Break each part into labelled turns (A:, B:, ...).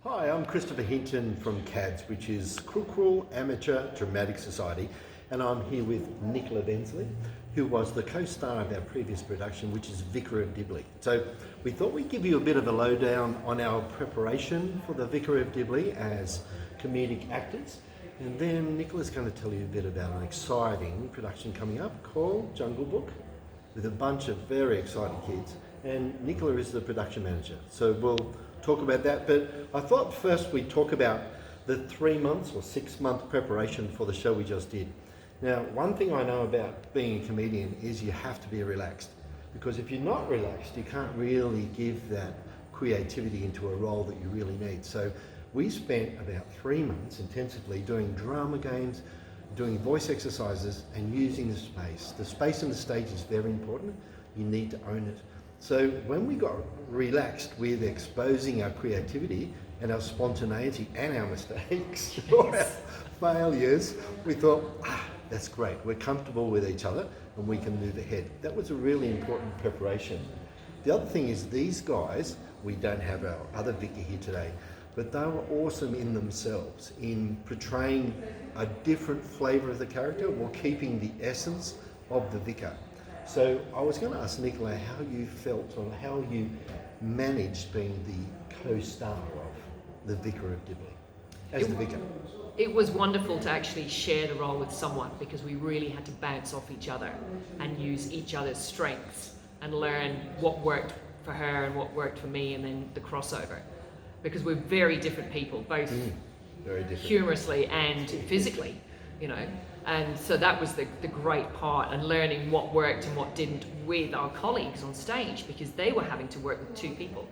A: Hi, I'm Christopher Hinton from CADS, which is Crook Amateur Dramatic Society, and I'm here with Nicola Bensley, who was the co-star of our previous production, which is Vicar of Dibley. So we thought we'd give you a bit of a lowdown on our preparation for the Vicar of Dibley as comedic actors, and then Nicola's going to tell you a bit about an exciting production coming up called Jungle Book, with a bunch of very exciting kids, and Nicola is the production manager. So we'll talk about that, but I thought first we'd talk about the 3 months or 6 month preparation for the show we just did. Now, one thing I know about being a comedian is you have to be relaxed, because if you're not relaxed, you can't really give that creativity into a role that you really need. So we spent about 3 months intensively doing drama games, doing voice exercises, and using the space. The space on the stage is very important. You need to own it. So when we got relaxed with exposing our creativity and our spontaneity and our mistakes or our failures, we thought, that's great. We're comfortable with each other and we can move ahead. That was a really important preparation. The other thing is these guys, we don't have our other vicar here today, but they were awesome in themselves in portraying a different flavour of the character while keeping the essence of the vicar. So I was going to ask Nicola how you felt or how you managed being the co-star of the Vicar of Dibley as the vicar.
B: It was wonderful to actually share the role with someone, because we really had to bounce off each other and use each other's strengths and learn what worked for her and what worked for me, and then the crossover, because we're very different people, both
A: very different,
B: humorously and physically, you know. And so that was the great part, and learning what worked and what didn't with our colleagues on stage, because they were having to work with two people,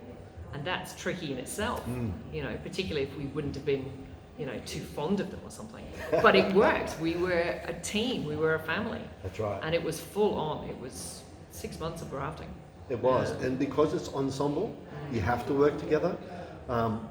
B: and that's tricky in itself, you know, particularly if we wouldn't have been, you know, too fond of them or something. But it worked. We were a team, we were a family.
A: That's right.
B: And it was full on. It was 6 months of grafting.
A: It was, and because it's ensemble, you have to work together.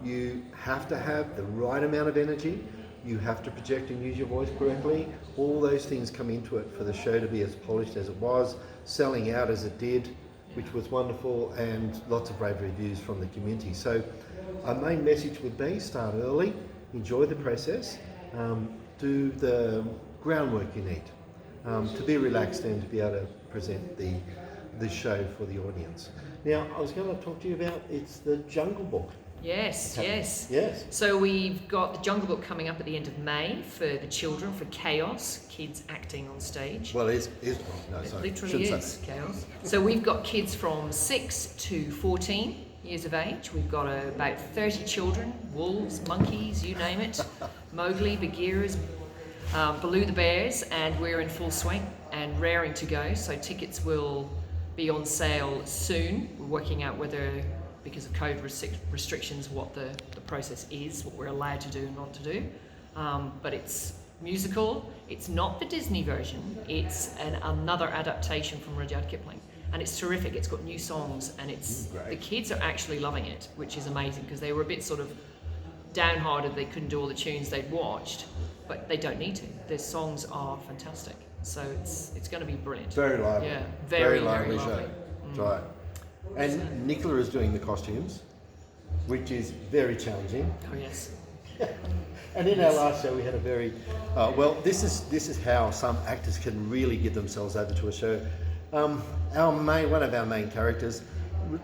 A: You have to have the right amount of energy. You have to project and use your voice correctly. All those things come into it for the show to be as polished as it was, selling out as it did, which was wonderful, and lots of rave reviews from the community. So our main message would be start early, enjoy the process, do the groundwork you need to be relaxed and to be able to present the show for the audience. Now, I was going to talk to you about, it's the Jungle Book.
B: Yes.
A: Yes.
B: So we've got the Jungle Book coming up at the end of May for the children, for Chaos, kids acting on stage.
A: Well, it
B: Literally is Chaos. So we've got kids from 6 to 14 years of age. We've got about 30 children, wolves, monkeys, you name it, Mowgli, Bagheeras, Baloo the bears, and we're in full swing and raring to go. So tickets will be on sale soon. We're working out whether, because of COVID restrictions, what the process is, what we're allowed to do and not to do. But it's musical. It's not the Disney version. It's another adaptation from Rudyard Kipling. And it's terrific. It's got new songs, and the kids are actually loving it, which is amazing, because they were a bit sort of downhearted they couldn't do all the tunes they'd watched, but they don't need to. Their songs are fantastic. So it's going to be brilliant.
A: Very lively.
B: Yeah, very
A: lively
B: lively.
A: show. That's right. And Nicola is doing the costumes, which is very challenging.
B: Oh yes.
A: And in our last show, we had a very this is how some actors can really give themselves over to a show. One of our main characters,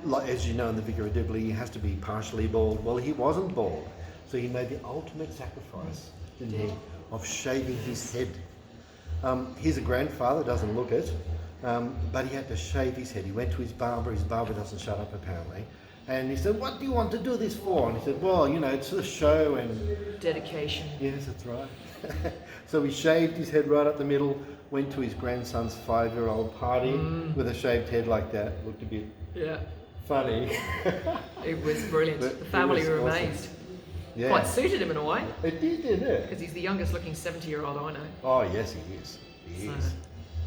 A: like, as you know, in the Vicar of Dibley, he has to be partially bald. Well, he wasn't bald, so he made the ultimate sacrifice, didn't he, of shaving his head. He's a grandfather, doesn't look it. But he had to shave his head. He went to his barber doesn't shut up apparently, and he said, "What do you want to do this for?" And he said, "Well, you know, it's a show and..."
B: Dedication.
A: Yes, that's right. So he shaved his head right up the middle, went to his grandson's 5-year-old party with a shaved head like that. Looked a bit funny.
B: It was brilliant. The family were amazed.
A: Yeah.
B: Quite suited him in a way.
A: It did, didn't it?
B: Because he's the youngest looking 70-year-old I know.
A: Oh yes, he is. He is.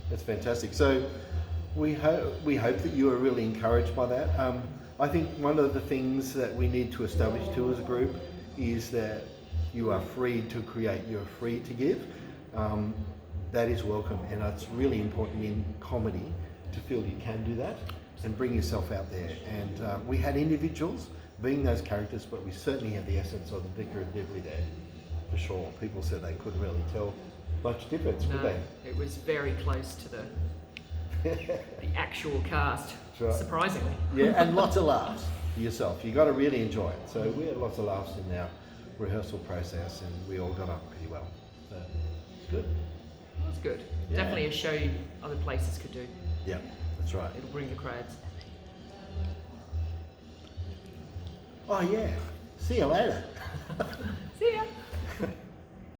A: That's fantastic. So we hope that you are really encouraged by that. I think one of the things that we need to establish too as a group is that you are free to create, you're free to give. That is welcome, and it's really important in comedy to feel you can do that and bring yourself out there. And we had individuals being those characters, but we certainly had the essence of the Vicar of Dibley there, for sure. People said they couldn't really tell much difference, could they?
B: It was very close to the actual cast,
A: Right.
B: surprisingly.
A: Yeah, and lots of laughs for yourself. You got to really enjoy it. So we had lots of laughs in our rehearsal process, and we all got on pretty well. So it's good.
B: It was good.
A: Yeah.
B: Definitely a show other places could do.
A: Yeah, that's right.
B: It'll bring the crowds.
A: Oh yeah. See you later.
B: See ya.